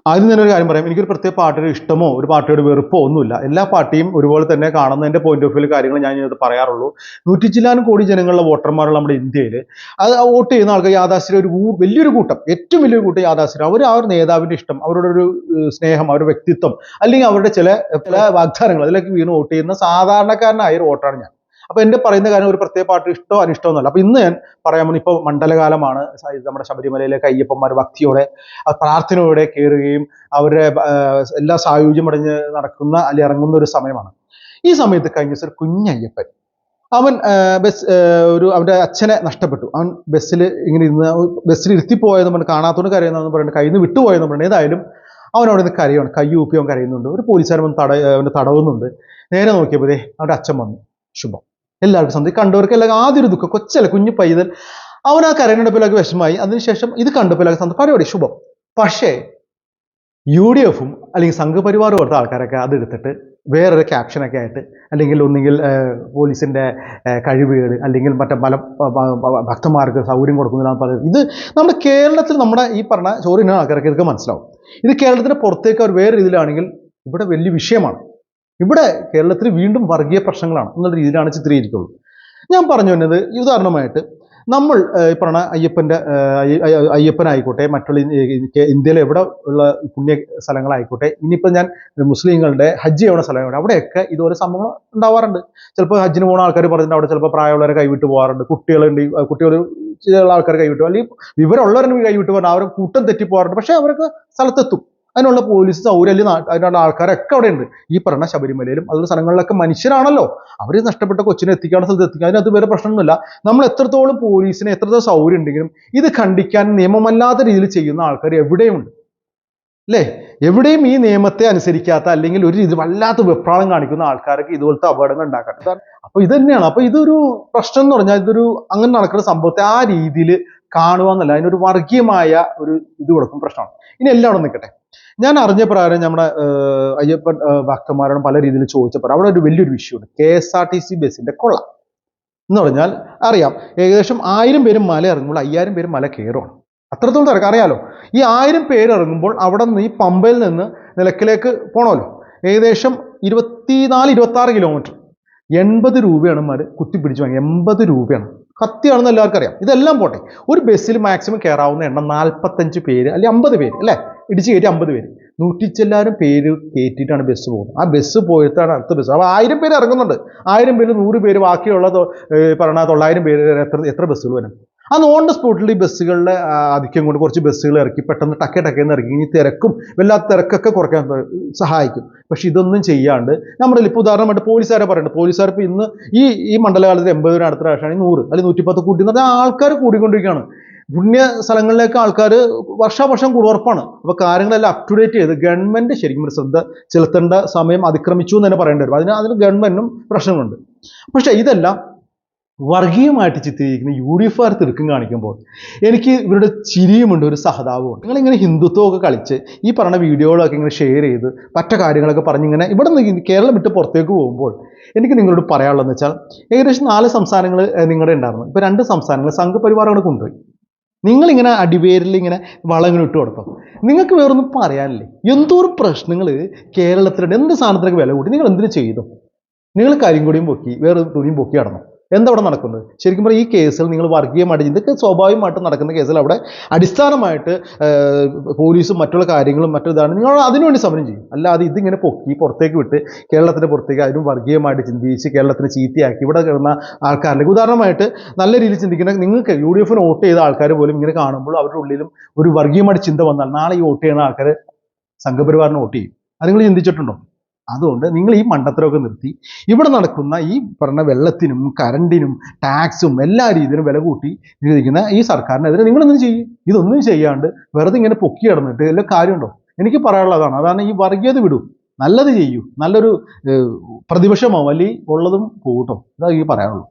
ആദ്യം തന്നെ ഒരു കാര്യം പറയാം, എനിക്കൊരു പ്രത്യേക പാർട്ടിയുടെ ഇഷ്ടമോ ഒരു പാർട്ടിയുടെ വെറുപ്പോ ഒന്നുമില്ല. എല്ലാ പാർട്ടിയും ഒരുപോലെ തന്നെ കാണുന്നതിന്റെ പോയിന്റ് ഓഫ് വ്യൂ കാര്യങ്ങൾ ഞാൻ ഇതിനകത്ത് പറയാറുള്ളൂ. 100 കോടി ജനങ്ങളുടെ വോട്ടർമാരുള്ള നമ്മുടെ ഇന്ത്യയിൽ അത് വോട്ട് ചെയ്യുന്ന ആൾക്കാർ യാഥാസ്ഥിരം ഒരു വലിയൊരു കൂട്ടം, ഏറ്റവും വലിയൊരു കൂട്ടം യാഥാസ്ഥിരം, അവർ ആ ഒരു നേതാവിന്റെ ഇഷ്ടം, അവരുടെ ഒരു സ്നേഹം, അവരുടെ വ്യക്തിത്വം, അല്ലെങ്കിൽ അവരുടെ ചില വാഗ്ദാനങ്ങൾ അതിലേക്ക് വീണ് വോട്ട് ചെയ്യുന്ന സാധാരണക്കാരനായ ഒരു വോട്ടാണ് ഞാൻ. അപ്പൊ എന്റെ പറയുന്ന കാര്യം ഒരു പ്രത്യേക പാർട്ടി ഇഷ്ടമോ അനിഷ്ടമോ എന്നല്ല. അപ്പൊ ഇന്ന് ഞാൻ പറയാൻ വേണ്ടി, ഇപ്പൊ മണ്ഡലകാലമാണ്, നമ്മുടെ ശബരിമലയിലേക്ക് അയ്യപ്പന്മാർ ഭക്തിയോടെ പ്രാർത്ഥനയോടെ കയറുകയും അവരുടെ എല്ലാ സായുജ്യം അടഞ്ഞ് നടക്കുന്ന അല്ലെങ്കിൽ ഇറങ്ങുന്ന ഒരു സമയമാണ്. ഈ സമയത്ത് കഴിഞ്ഞ ദിവസം ഒരു കുഞ്ഞയ്യപ്പൻ, അവൻ അവന്റെ അച്ഛനെ നഷ്ടപ്പെട്ടു. അവൻ ബസ്സിൽ ഇങ്ങനെ ഇരുന്ന്, ബസ്സിൽ ഇരുത്തിപ്പോയെന്ന് പറഞ്ഞു, കാണാത്തോണ്ട് കരയുന്നതെന്ന് പറയുന്നത്, കയ്യിൽ നിന്ന് വിട്ടുപോയെന്ന് പറയുന്നത്. ഏതായാലും അവൻ അവിടെ നിന്ന് കരയാണ്, കൈ ഊപ്പി അവൻ കരയുന്നുണ്ട്. ഒരു പോലീസുകാരൻ അവനെ തടവുന്നുണ്ട്. നേരെ നോക്കിയപ്പോൾ അവന്റെ അച്ഛൻ വന്നു. ശുഭം. എല്ലാവർക്കും സന്ധി, കണ്ടവർക്കെല്ലാം ആദ്യം ഒരു ദുഃഖം, കൊച്ചല്ല കുഞ്ഞു പൈതൽ, അവൻ ആ കരഞ്ഞിടപ്പിലൊക്കെ വിഷമായി. അതിനുശേഷം ഇത് കണ്ടപ്പോഴൊക്കെ സന്ധി, പരിപാടി ശുഭം. പക്ഷേ UDF-ഉം അല്ലെങ്കിൽ സംഘപരിവാറും പോലത്തെ ആൾക്കാരൊക്കെ അത് എടുത്തിട്ട് വേറൊരു ക്യാപ്ഷനൊക്കെ ആയിട്ട്, അല്ലെങ്കിൽ ഒന്നുകിൽ പോലീസിന്റെ കഴിവുകൾ, അല്ലെങ്കിൽ മറ്റേ ഭക്തന്മാർക്ക് സൗകര്യം കൊടുക്കുന്നതിനാണ് പറയുന്നത്. ഇത് നമ്മുടെ കേരളത്തിൽ, നമ്മുടെ ഈ പറഞ്ഞ ചോറിന് ആൾക്കാർക്ക് ഇതൊക്കെ മനസ്സിലാവും. ഇത് കേരളത്തിന് പുറത്തേക്ക് അവർ വേറെ രീതിയിലാണെങ്കിൽ ഇവിടെ വലിയ വിഷയമാണ്. ഇവിടെ കേരളത്തിൽ വീണ്ടും വർഗീയ പ്രശ്നങ്ങളാണ് എന്നുള്ള രീതിയിലാണ് ചിത്രീകരിക്കുള്ളൂ. ഞാൻ പറഞ്ഞു വന്നത്, ഉദാഹരണമായിട്ട് നമ്മൾ ഈ പറഞ്ഞ അയ്യപ്പനായിക്കോട്ടെ, മറ്റുള്ള ഇന്ത്യയിലെ എവിടെ ഉള്ള പുണ്യ സ്ഥലങ്ങളായിക്കോട്ടെ, ഇനിയിപ്പോൾ ഞാൻ മുസ്ലിങ്ങളുടെ ഹജ്ജ് ചെയ്യുന്ന സ്ഥലങ്ങളുണ്ട്, അവിടെയൊക്കെ ഇതുപോലെ സംഭവങ്ങൾ ഉണ്ടാവാറുണ്ട്. ചിലപ്പോൾ ഹജ്ജിന് പോകുന്ന ആൾക്കാർ പറഞ്ഞിട്ട് അവിടെ ചിലപ്പോൾ പ്രായമുള്ളവരെ കൈവിട്ട് പോകാറുണ്ട്, കുട്ടികൾ ചില ആൾക്കാർ കൈവിട്ടു, അല്ലെങ്കിൽ വിവരമുള്ളവരെ കൈവിട്ട് പോകാറുണ്ട്, അവർ കൂട്ടം തെറ്റി പോകാറുണ്ട്. പക്ഷെ അവരൊക്കെ സ്ഥലത്തെത്തും. അതിനുള്ള പോലീസ് സൗകര്യം, അതിനുള്ള ആൾക്കാരൊക്കെ അവിടെ ഉണ്ട്. ഈ പറഞ്ഞ ശബരിമലയിലും അതുള്ള സ്ഥലങ്ങളിലൊക്കെ മനുഷ്യരാണല്ലോ, അവർ നഷ്ടപ്പെട്ട കൊച്ചിനെ എത്തിക്കാനുള്ള സ്ഥലത്ത് എത്തിക്കുക, അതിനകത്ത് വേറെ പ്രശ്നമൊന്നുമില്ല. നമ്മൾ എത്രത്തോളം പോലീസിന് എത്രത്തോളം സൗകര്യം ഉണ്ടെങ്കിലും ഇത് ഖണ്ഡിക്കാൻ നിയമമല്ലാത്ത രീതിയിൽ ചെയ്യുന്ന ആൾക്കാർ എവിടെയുമുണ്ട്, അല്ലേ? എവിടെയും ഈ നിയമത്തെ അനുസരിക്കാത്ത, അല്ലെങ്കിൽ ഒരു രീതി വല്ലാത്ത വെപ്രാളം കാണിക്കുന്ന ആൾക്കാർക്ക് ഇതുപോലത്തെ അപകടങ്ങൾ ഉണ്ടാക്കാൻ. അപ്പൊ ഇത് തന്നെയാണ്. അപ്പൊ ഇതൊരു പ്രശ്നം എന്ന് പറഞ്ഞാൽ, ഇതൊരു അങ്ങനെ നടക്കുന്ന സംഭവത്തെ ആ രീതിയിൽ കാണുക എന്നല്ല, അതിനൊരു വർഗീയമായ ഒരു ഇത് കൊടുക്കും പ്രശ്നമാണ്. ഇനി എല്ലാം അവിടെ നിൽക്കട്ടെ. ഞാൻ അറിഞ്ഞ പ്രകാരം നമ്മുടെ അയ്യപ്പൻ ഭക്തന്മാരോട് പല രീതിയിൽ ചോദിച്ചപ്പോൾ അവിടെ ഒരു വലിയൊരു വിഷയമുണ്ട്. KSRTC ബസ്സിന്റെ കൊള്ള എന്ന് പറഞ്ഞാൽ അറിയാം, ഏകദേശം 1000 പേര് മല ഇറങ്ങുമ്പോൾ 5000 പേര് മല കയറുകയാണ്. അത്രത്തോളം തിരക്ക് അറിയാലോ. ഈ 1000 പേര് ഇറങ്ങുമ്പോൾ അവിടെ നിന്ന് ഈ പമ്പയിൽ നിന്ന് നിലയ്ക്കലേക്ക് പോകണമല്ലോ, ഏകദേശം 24-26 കിലോമീറ്റർ. 80 രൂപയാണ് മല കുത്തിപ്പിടിച്ച് വാങ്ങി. 80 രൂപയാണ്. കത്തിയാണെന്ന് എല്ലാവർക്കും അറിയാം. ഇതെല്ലാം പോട്ടെ, ഒരു ബസ്സിൽ മാക്സിമം കയറാവുന്ന എണ്ണം 45 പേര് അല്ലെങ്കിൽ 50 പേര്, അല്ലേ? ഇടിച്ച് കയറ്റി 50 പേര്, 100 പേര് കയറ്റിയിട്ടാണ് ബസ് പോകുന്നത്. ആ ബസ് പോയിട്ടാണ് അടുത്ത ബസ്. അപ്പോൾ 1000 പേര് ഇറങ്ങുന്നുണ്ട്. 1000 പേര് 100 പേര്, ബാക്കിയുള്ള പറഞ്ഞ 900 പേര്, എത്ര ബസ്സുകൾ വരും? ആ ഓൺ ദ സ്പോട്ടിൽ ഈ ബസ്സുകളുടെ ആധിക്യം കൊണ്ട് കുറച്ച് ബസ്സുകൾ ഇറക്കി പെട്ടെന്ന് ടക്കേന്ന് ഇറക്കി ഈ തിരക്കും വല്ലാത്ത തിരക്കൊക്കെ കുറയ്ക്കാൻ സഹായിക്കും. പക്ഷെ ഇതൊന്നും ചെയ്യാണ്ട് നമ്മുടെ ഇപ്പോൾ ഉദാഹരണമായിട്ട് പോലീസുകാരെ പറയുന്നുണ്ട്. പോലീസുകാർ ഇപ്പോൾ ഇന്ന് ഈ മണ്ഡലകാലത്ത് 80 അടുത്ത പ്രാവശ്യമാണ് 100 അല്ലെങ്കിൽ 110 കൂട്ടി എന്ന് പറഞ്ഞാൽ ആൾക്കാർ കൂടിക്കൊണ്ടിരിക്കുകയാണ്. പുണ്യ സ്ഥലങ്ങളിലേക്ക് ആൾക്കാർ വർഷാവർഷം ഉറപ്പാണ്. അപ്പൊ കാര്യങ്ങളെല്ലാം അപ് ടു ഡേറ്റ് ചെയ്ത് ഗവൺമെന്റ് ശരിക്കും ശ്രദ്ധ ചെലുത്തേണ്ട സമയം അതിക്രമിച്ചു എന്ന് തന്നെ പറയേണ്ടി വരും. അതിന് ഗവൺമെന്റിനും പ്രശ്നങ്ങളുണ്ട്. പക്ഷെ ഇതെല്ലാം വർഗീയമായിട്ട് ചിത്രീകരിക്കുന്ന UDF-കാർ തിടുക്കം കാണിക്കുമ്പോൾ എനിക്ക് ഇവരുടെ ചിരിയുമുണ്ട്, ഒരു സഹതാപമുണ്ട്. നിങ്ങളിങ്ങനെ ഹിന്ദുത്വമൊക്കെ കളിച്ച് ഈ പറഞ്ഞ വീഡിയോകളൊക്കെ ഇങ്ങനെ ഷെയർ ചെയ്ത് മറ്റു കാര്യങ്ങളൊക്കെ പറഞ്ഞിങ്ങനെ ഇവിടെ നിന്ന് കേരളം വിട്ട് പുറത്തേക്ക് പോകുമ്പോൾ എനിക്ക് നിങ്ങളോട് പറയാനുള്ളതെന്ന് വെച്ചാൽ, ഏകദേശം 4 സംസ്ഥാനങ്ങൾ നിങ്ങളുടെ ഉണ്ടായിരുന്നു. ഇപ്പോൾ 2 സംസ്ഥാനങ്ങൾ സംഘപരിവാറുകൾ കൊണ്ടുപോയി. നിങ്ങളിങ്ങനെ അടിവേരിൽ ഇങ്ങനെ വളങ്ങൾ ഇട്ട് കൊടുക്കും. നിങ്ങൾക്ക് വേറൊന്നും പറയാനില്ലേ? എന്തോരം പ്രശ്നങ്ങൾ കേരളത്തിലുണ്ട്. എന്ത് സാധനത്തിനൊക്കെ വില കൂട്ടി നിങ്ങൾ എന്തിനു ചെയ്തു? നിങ്ങൾ കരിങ്കൊടിയും പൊക്കി വേറെ തുണിയും പൊക്കി നടന്നു. എന്താ അവിടെ നടക്കുന്നത്? ശരിക്കും പറഞ്ഞാൽ ഈ കേസിൽ നിങ്ങൾ വർഗീയമായിട്ട്, ഇതൊക്കെ സ്വാഭാവികമായിട്ട് നടക്കുന്ന കേസിൽ അവിടെ അടിസ്ഥാനമായിട്ട് പോലീസും മറ്റുള്ള കാര്യങ്ങളും മറ്റൊരിതാണ്, നിങ്ങൾ അതിനുവേണ്ടി സമരം ചെയ്യും. അല്ലാതെ ഇതിങ്ങനെ പൊക്കി പുറത്തേക്ക് വിട്ട് കേരളത്തിൻ്റെ പുറത്തേക്ക് അതിനും വർഗീയമായിട്ട് ചിന്തിച്ച് കേരളത്തിന് ചീത്തയാക്കി ഇവിടെ കിടന്ന ആൾക്കാരിലേക്ക്, ഉദാഹരണമായിട്ട് നല്ല രീതിയിൽ ചിന്തിക്കുന്ന നിങ്ങൾക്ക് UDF-ന് വോട്ട് ചെയ്ത ആൾക്കാർ പോലും ഇങ്ങനെ കാണുമ്പോൾ അവരുടെ ഉള്ളിലും ഒരു വർഗീയമായിട്ട് ചിന്ത വന്നാൽ നാളെ ഈ വോട്ട് ചെയ്യുന്ന ആൾക്കാർ സംഘപരിവാറിന് വോട്ട് ചെയ്യും. അത് നിങ്ങൾ ചിന്തിച്ചിട്ടുണ്ടോ? അതുകൊണ്ട് നിങ്ങൾ ഈ മണ്ടത്തരമൊക്കെ നിർത്തി ഇവിടെ നടക്കുന്ന ഈ പറഞ്ഞ വെള്ളത്തിനും കറണ്ടിനും ടാക്സും എല്ലാ രീതിയിലും വില കൂട്ടി ഇരിക്കുന്ന ഈ സർക്കാരിനെതിരെ നിങ്ങളൊന്നും ചെയ്യും. ഇതൊന്നും ചെയ്യാണ്ട് വെറുതെ ഇങ്ങനെ പൊക്കി കിടന്നിട്ട് എല്ലാ കാര്യമുണ്ടോ? എനിക്ക് പറയാനുള്ളതാണ്. അതാണ്, ഈ വർഗീയത വിടൂ, നല്ലത് ചെയ്യൂ, നല്ലൊരു പ്രതിപക്ഷമോ വലിയ ഉള്ളതും പോകട്ടോ. ഇതാ ഈ പറയാനുള്ളൂ.